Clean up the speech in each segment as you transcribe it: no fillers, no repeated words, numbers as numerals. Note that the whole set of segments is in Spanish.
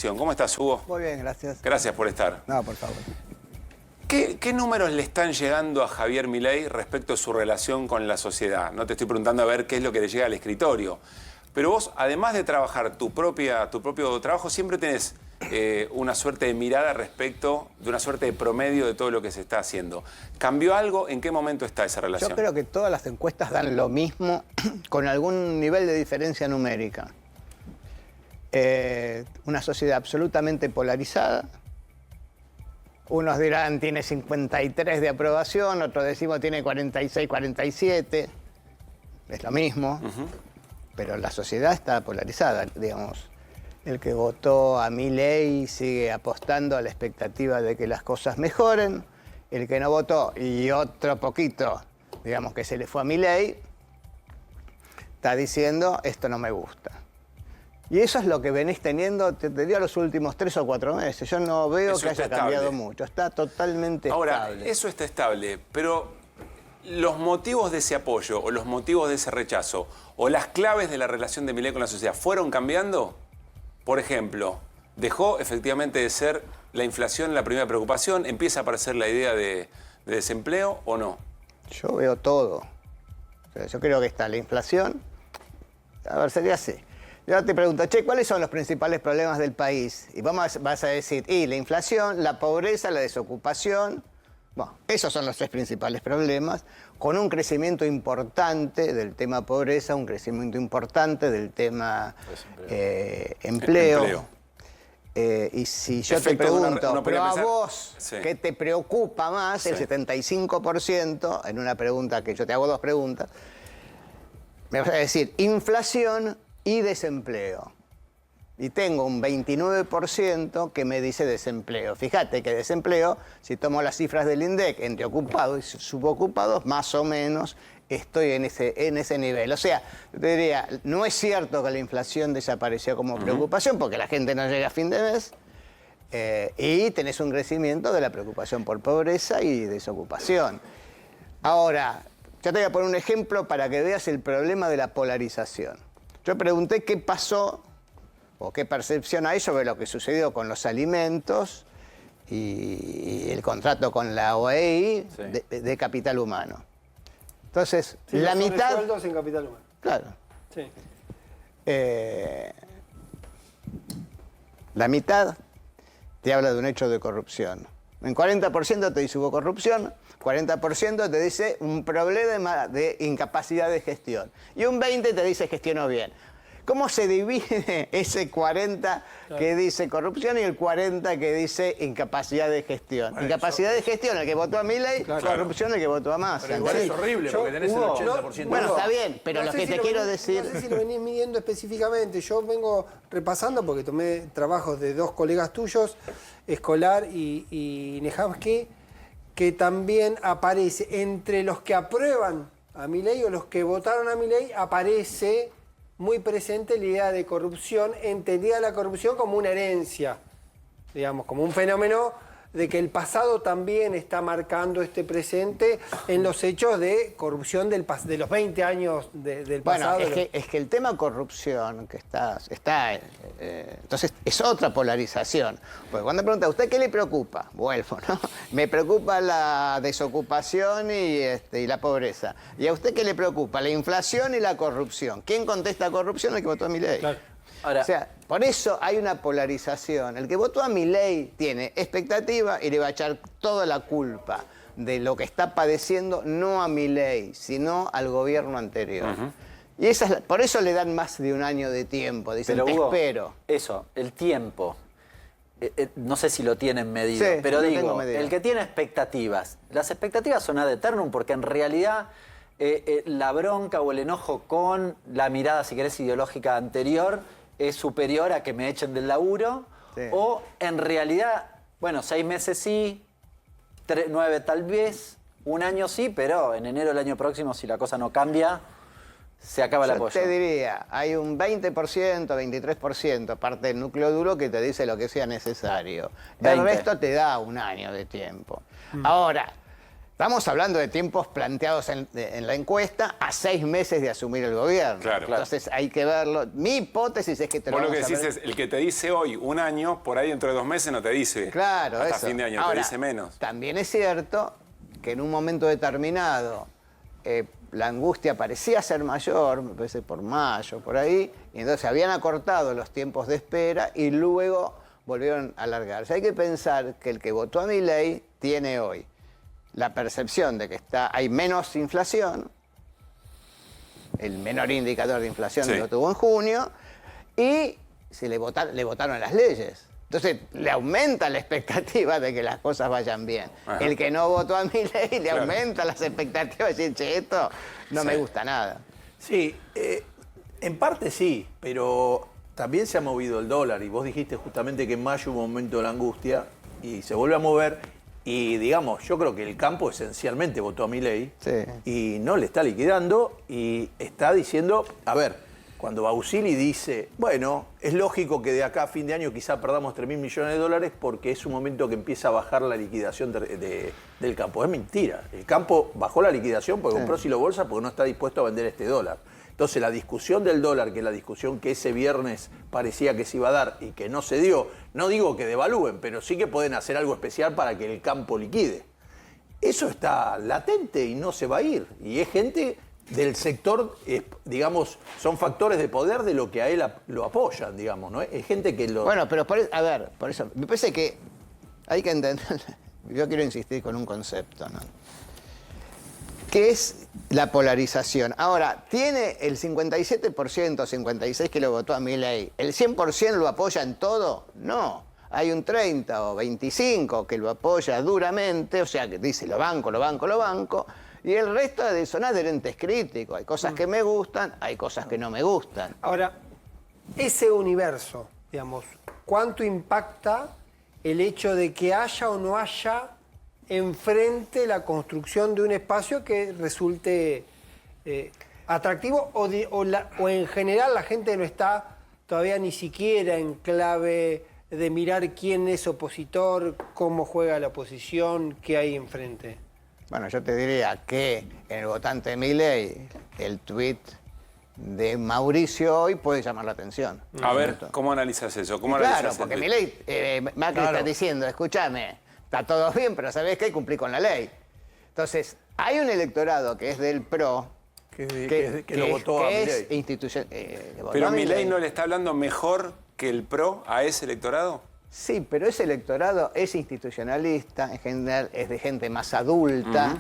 ¿Cómo estás, Hugo? Muy bien, gracias. Gracias por estar. No, por favor. ¿Qué números le están llegando a Javier Milei respecto a su relación con la sociedad? No te estoy preguntando a ver qué es lo que le llega al escritorio. Pero vos, además de trabajar tu propio trabajo, siempre tenés una suerte de mirada respecto de una suerte de promedio de todo lo que se está haciendo. ¿Cambió algo? ¿En qué momento está esa relación? Yo creo que todas las encuestas dan lo mismo, con algún nivel de diferencia numérica. Una sociedad absolutamente polarizada. Unos dirán tiene 53 de aprobación, otros decimos tiene 46, 47. Es lo mismo. Pero la sociedad está polarizada, digamos. El que votó a Milei sigue apostando a la expectativa de que las cosas mejoren. El que no votó, y otro poquito, digamos que se le fue a Milei, está diciendo esto no me gusta. Y eso es lo que venís teniendo, te diría, los últimos 3 o 4 meses. Yo no veo Eso que haya está cambiado estable. mucho. Está totalmente Ahora, estable. eso está estable, pero los motivos de ese apoyo o los motivos de ese rechazo o las claves de la relación de Milei con la sociedad ¿fueron cambiando? Por ejemplo, ¿dejó efectivamente de ser la inflación la primera preocupación? ¿Empieza a aparecer la idea de desempleo o no? Yo veo todo. O sea, yo creo que está la inflación. A ver, sería así. Yo te pregunto, che, ¿cuáles son los principales problemas del país? Y vas a decir, la inflación, la pobreza, la desocupación. Bueno, esos son los 3 principales problemas, con un crecimiento importante del tema pobreza, un crecimiento importante del tema empleo. Y si yo te pregunto, pero a vos, sí, ¿qué te preocupa más? Sí. El 75%, en una pregunta que yo te hago 2 preguntas, me vas a decir inflación y desempleo. Y tengo un 29% que me dice desempleo. Fíjate que desempleo, si tomo las cifras del INDEC entre ocupados y subocupados, más o menos estoy en ese nivel. O sea, yo te diría, no es cierto que la inflación desapareció como preocupación, porque la gente no llega a fin de mes, y tenés un crecimiento de la preocupación por pobreza y desocupación. Ahora, yo te voy a poner un ejemplo para que veas el problema de la polarización. Yo pregunté qué pasó o qué percepción hay sobre lo que sucedió con los alimentos y el contrato con la OEI de capital humano. Entonces, Sí, la los mitad... sobresueldos en capital humano. Claro. Sí. La mitad te habla de un hecho de corrupción. En 40% te dice hubo corrupción, 40% te dice un problema de incapacidad de gestión. Y un 20% te dice gestionó bien. ¿Cómo se divide ese 40 que dice corrupción y el 40 que dice incapacidad de gestión? Bueno, incapacidad de gestión, el que votó a Milei, corrupción, el que votó a Massa. Pero igual es horrible porque tenés el 80%. Bueno, está bien, pero lo que te quiero decir... No sé si lo venís midiendo específicamente. Yo vengo repasando porque tomé trabajos de 2 colegas tuyos, Escolar y Nehamsky, que también aparece entre los que aprueban a Milei o los que votaron a Milei, aparece muy presente la idea de corrupción, entendida la corrupción como una herencia, digamos, como un fenómeno de que el pasado también está marcando este presente en los hechos de corrupción de los 20 años del pasado. Bueno, es que el tema corrupción que entonces es otra polarización. Porque cuando me pregunta, ¿a usted qué le preocupa? Vuelvo, ¿no? Me preocupa la desocupación y la pobreza. ¿Y a usted qué le preocupa? La inflación y la corrupción. ¿Quién contesta corrupción? El que votó a Milei. Claro. Ahora, O sea, por eso hay una polarización. El que votó a Milei tiene expectativa y le va a echar toda la culpa de lo que está padeciendo, no a Milei, sino al gobierno anterior. Y por eso le dan más de un año de tiempo. Dicen, pero te Hugo, espero. eso, el tiempo. No sé si lo tienen medido, Sí, pero lo digo, tengo medido. el que tiene expectativas, las expectativas son ad eternum porque en realidad la bronca o el enojo con la mirada, si querés, ideológica anterior es superior a que me echen del laburo, Sí. o en realidad, bueno, 6 meses sí, 9 tal vez, 1 año sí, pero en enero del año próximo, si la cosa no cambia, se acaba el Yo apoyo. te diría, hay un 20%, 23%, parte del núcleo duro que te dice lo que sea necesario. El 20. resto te da un año de tiempo. Ahora, Estamos hablando de tiempos planteados en la encuesta a 6 meses de asumir el gobierno. Claro. Entonces hay que verlo. Mi hipótesis es que te lo Vos lo vamos que a decís ver. es, el que te dice hoy un año, por ahí dentro de 2 meses no te dice. Claro, hasta eso. fin de año, Ahora, te dice menos. También es cierto que en un momento determinado la angustia parecía ser mayor, me parece por mayo, por ahí, y entonces habían acortado los tiempos de espera y luego volvieron a alargarse. Hay que pensar que el que votó a Milei tiene hoy la percepción de que hay menos inflación, el menor indicador de inflación Sí. lo tuvo en junio, y le votaron las leyes. Entonces le aumenta la expectativa de que las cosas vayan bien. Ajá. El que no votó a Milei le Claro. aumenta las expectativas y dice, che, esto no me gusta nada. Sí, en parte sí, pero también se ha movido el dólar y vos dijiste justamente que en mayo hubo un momento de la angustia y se vuelve a mover y digamos, yo creo que el campo esencialmente votó a Milei Sí. y no le está liquidando y está diciendo, a ver, cuando Bausili dice, bueno, es lógico que de acá a fin de año quizá perdamos 3.000 millones de dólares porque es un momento que empieza a bajar la liquidación del campo. Es mentira. El campo bajó la liquidación porque compró silo bolsa porque no está dispuesto a vender este dólar. Entonces la discusión del dólar, que es la discusión que ese viernes parecía que se iba a dar y que no se dio, no digo que devalúen, pero sí que pueden hacer algo especial para que el campo liquide. Eso está latente y no se va a ir. Y es gente del sector, digamos, son factores de poder de lo que a él lo apoyan, digamos, ¿no? Es gente que lo... Bueno, pero por eso, me parece que hay que entender, yo quiero insistir con un concepto, ¿no? Que es la polarización. Ahora, ¿tiene el 57%, 56% que lo votó a Milei? ¿El 100% lo apoya en todo? No. Hay un 30 o 25 que lo apoya duramente, o sea, que dice lo banco, y el resto son adherentes críticos. Hay cosas que me gustan, hay cosas que no me gustan. Ahora, ese universo, digamos, ¿cuánto impacta el hecho de que haya o no haya enfrente la construcción de un espacio que resulte atractivo o en general la gente no está todavía ni siquiera en clave de mirar quién es opositor, cómo juega la oposición, qué hay enfrente? Bueno, yo te diría que en el votante de Milei, el tuit de Mauricio hoy puede llamar la atención. A ver, ¿cómo analizas eso? ¿Cómo Claro, analizas porque el- Milei, Macri está diciendo, escúchame, está todo bien, pero ¿sabés qué? Cumplí con la ley. Entonces, hay un electorado que es del PRO, que lo votó a Milei. Pero Milei no le está hablando mejor que el PRO a ese electorado. Sí, pero ese electorado es institucionalista, en general es de gente más adulta.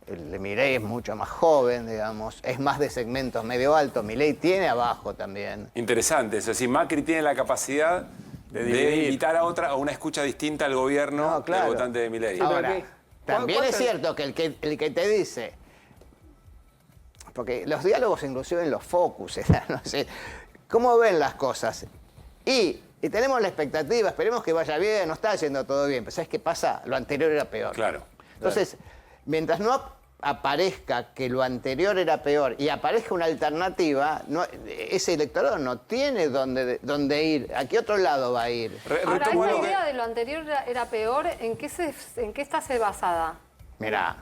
El de Milei es mucho más joven, digamos, es más de segmentos medio alto. Milei tiene abajo también. Interesante, es decir, Macri tiene la capacidad de dividir. invitar a una escucha distinta al gobierno No, claro. del votante de Milei. pero Ahora, ¿qué? también es ¿Cuánto- cierto que el que te dice, porque los diálogos inclusive en los focus, no sé, ¿cómo ven las cosas? Y tenemos la expectativa, esperemos que vaya bien, no está yendo todo bien, pero ¿sabes qué pasa? Lo anterior era peor. Claro. Entonces, mientras no aparezca que lo anterior era peor y aparezca una alternativa, ese electorado no tiene dónde ir. ¿A qué otro lado va a ir? Ahora, Retomo esa lo que- idea de lo anterior era peor, ¿en qué está basada? Mirá,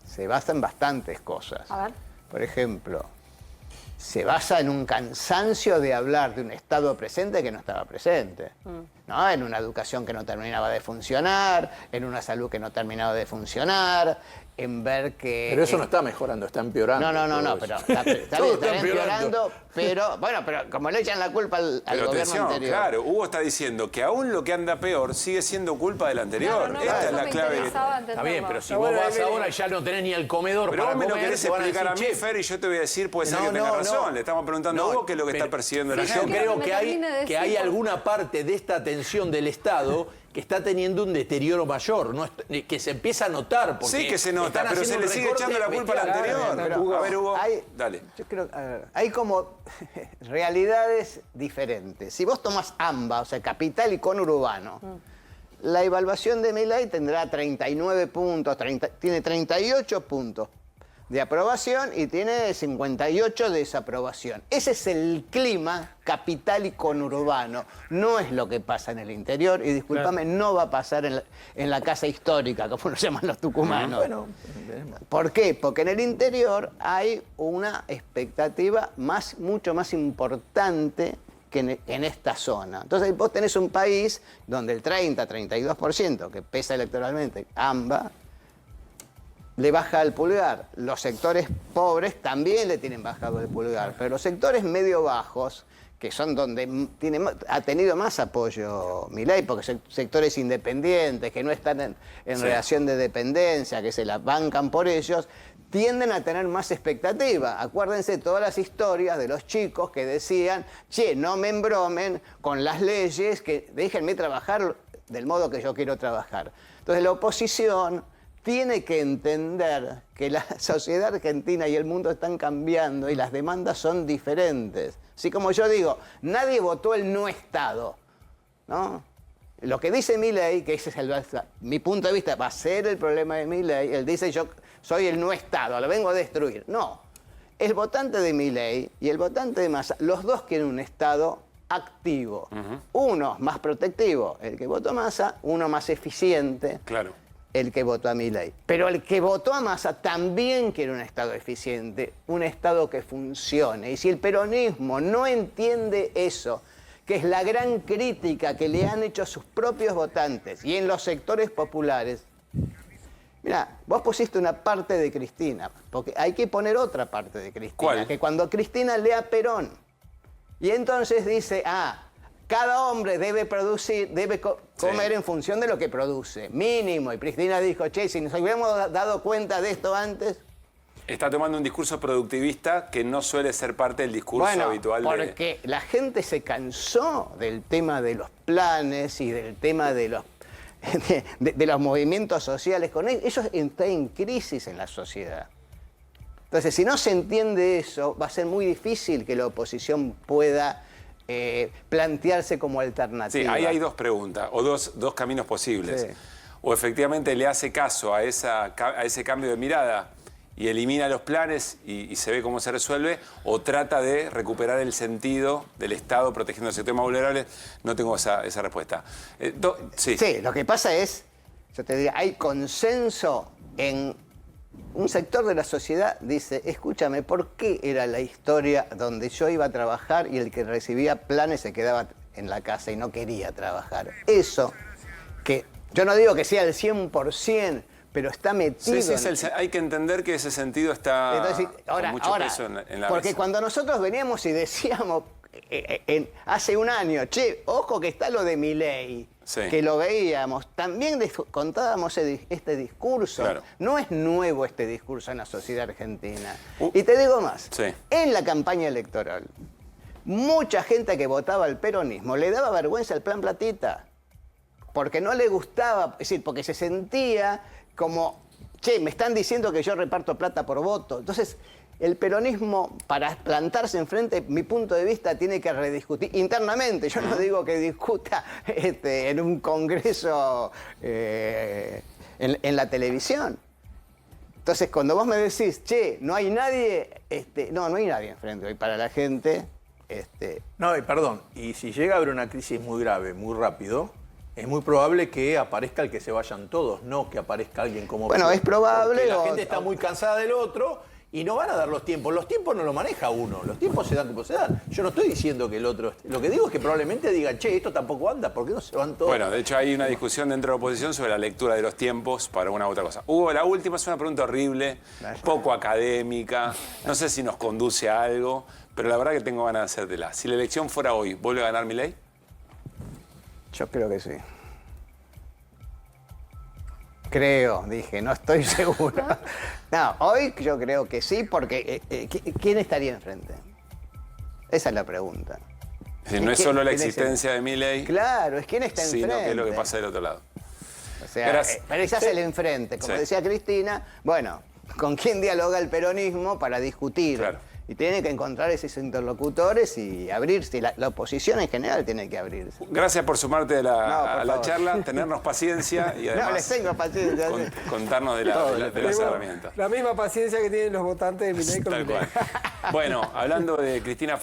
se basa en bastantes cosas. A ver. Por ejemplo, se basa en un cansancio de hablar de un Estado presente que no estaba presente. ¿No? En una educación que no terminaba de funcionar, en una salud que no terminaba de funcionar, en ver que... Pero eso no está mejorando, está empeorando. No, todo pero eso. está Todo bien, está está empeorando, pero bueno, pero como le echan la culpa al Pero gobierno atención, anterior. claro, Hugo está diciendo que aún lo que anda peor sigue siendo culpa del anterior. Claro, no, Esta eso es la me clave. interesaba Está bien, entenderlo. pero si Está vos bueno, vas ahí ahora viene. y ya no tenés ni el comedor Pero para vos me lo comer, querés te van a explicar a mí, decir, "Che, Fer, y yo te voy a decir, puede ser No, que tengas no, razón. no. Le estamos preguntando a No, Hugo qué es lo que está pero- persiguiendo la Yo gente. quiero creo que me que hay, termine de decir, que hay porque- alguna parte de esta tensión del Estado que está teniendo un deterioro mayor, que se empieza a notar. Porque Sí que se nota, están pero se haciendo le un sigue recorte echando la culpa al bestial. anterior. pero, A ver, Hugo, hay, dale. Yo creo, a ver, hay como realidades diferentes. Si vos tomás AMBA, o sea, capital y conurbano, la evaluación de Milei tendrá 39 puntos, tiene 38 puntos de aprobación y tiene 58 de desaprobación. Ese es el clima capital y conurbano. No es lo que pasa en el interior y discúlpame, no va a pasar en la casa histórica, como lo llaman los tucumanos. Bueno, ¿por qué? Porque en el interior hay una expectativa mucho más importante que en esta zona. Entonces vos tenés un país donde el 30-32% que pesa electoralmente, AMBA, le baja el pulgar. Los sectores pobres también le tienen bajado el pulgar, pero los sectores medio bajos, que son donde ha tenido más apoyo Milei, porque son sectores independientes, que no están en relación de dependencia, que se la bancan por ellos, tienden a tener más expectativa. Acuérdense todas las historias de los chicos que decían, che, no me embromen con las leyes, que déjenme trabajar del modo que yo quiero trabajar. Entonces la oposición tiene que entender que la sociedad argentina y el mundo están cambiando y las demandas son diferentes. Así como yo digo, nadie votó el no Estado, ¿no? Lo que dice Milei, que ese es mi punto de vista, va a ser el problema de Milei, él dice yo soy el no Estado, lo vengo a destruir. No, el votante de Milei y el votante de Massa, los dos quieren un Estado activo. Uno más protectivo, el que votó Massa, uno más eficiente. Claro. El que votó a Milei. Pero el que votó a Massa también quiere un Estado eficiente, un Estado que funcione. Y si el peronismo no entiende eso, que es la gran crítica que le han hecho sus propios votantes y en los sectores populares, mira, vos pusiste una parte de Cristina, porque hay que poner otra parte de Cristina. ¿Cuál? Que cuando Cristina lea Perón, y entonces dice, cada hombre debe producir, debe comer en función de lo que produce, mínimo. Y Cristina dijo, che, si nos hubiéramos dado cuenta de esto antes. Está tomando un discurso productivista que no suele ser parte del discurso habitual porque la gente se cansó del tema de los planes y del tema de los movimientos sociales. Con ellos está en crisis en la sociedad. Entonces, si no se entiende eso, va a ser muy difícil que la oposición pueda plantearse como alternativa. Sí, ahí hay dos preguntas, o dos caminos posibles. Sí. O efectivamente le hace caso a ese cambio de mirada y elimina los planes y se ve cómo se resuelve, o trata de recuperar el sentido del Estado protegiendo el sector más vulnerable. No tengo esa respuesta. Sí, lo que pasa es, yo te diría, hay consenso en un sector de la sociedad, dice, escúchame, ¿por qué era la historia donde yo iba a trabajar y el que recibía planes se quedaba en la casa y no quería trabajar? Eso, que yo no digo que sea el 100%, pero está metido. Sí, hay que entender que ese sentido está Entonces, con mucho peso en la porque mesa. cuando nosotros veníamos y decíamos hace un año, che, ojo que está lo de Milei, que lo veíamos, también contábamos este discurso. Claro. No es nuevo este discurso en la sociedad argentina. Y te digo más, en la campaña electoral, mucha gente que votaba al peronismo le daba vergüenza el plan Platita, porque no le gustaba, es decir, porque se sentía como, che, me están diciendo que yo reparto plata por voto. Entonces, el peronismo, para plantarse enfrente, mi punto de vista, tiene que rediscutir internamente. Yo no digo que discuta en un congreso en la televisión. Entonces, cuando vos me decís, che, no hay nadie, no hay nadie enfrente hoy para la gente. No, y perdón, y si llega a haber una crisis muy grave, muy rápido, es muy probable que aparezca el que se vayan todos, no que aparezca alguien como... Bueno, es probable... Porque la gente está muy cansada del otro y no van a dar los tiempos. Los tiempos no los maneja uno, los tiempos se dan como se dan. Yo no estoy diciendo que el otro... Lo que digo es que probablemente digan, che, esto tampoco anda, ¿por qué no se van todos? Bueno, de hecho hay una discusión dentro de la oposición sobre la lectura de los tiempos para una u otra cosa. Hugo, la última es una pregunta horrible, poco académica, no sé si nos conduce a algo, pero la verdad que tengo ganas de hacértela. Si la elección fuera hoy, ¿vuelve a ganar Milei? Yo creo que sí. Creo, dije, no estoy seguro. No, hoy yo creo que sí, porque ¿quién estaría enfrente? Esa es la pregunta. Es decir, no es solo la existencia de Milei, claro, es quién está enfrente. sino qué es lo que pasa del otro lado. O sea, pero ese es el enfrente. Como decía Cristina, bueno, ¿con quién dialoga el peronismo para discutir? Claro. Y tiene que encontrar esos interlocutores y abrirse. La oposición en general tiene que abrirse. Gracias por sumarte a No, la, por favor. charla, tenernos paciencia y además No, les tengo paciencia. contarnos de las Tenemos herramientas. la misma paciencia que tienen los votantes de Milei con Tal Milei. cual. Bueno, hablando de Cristina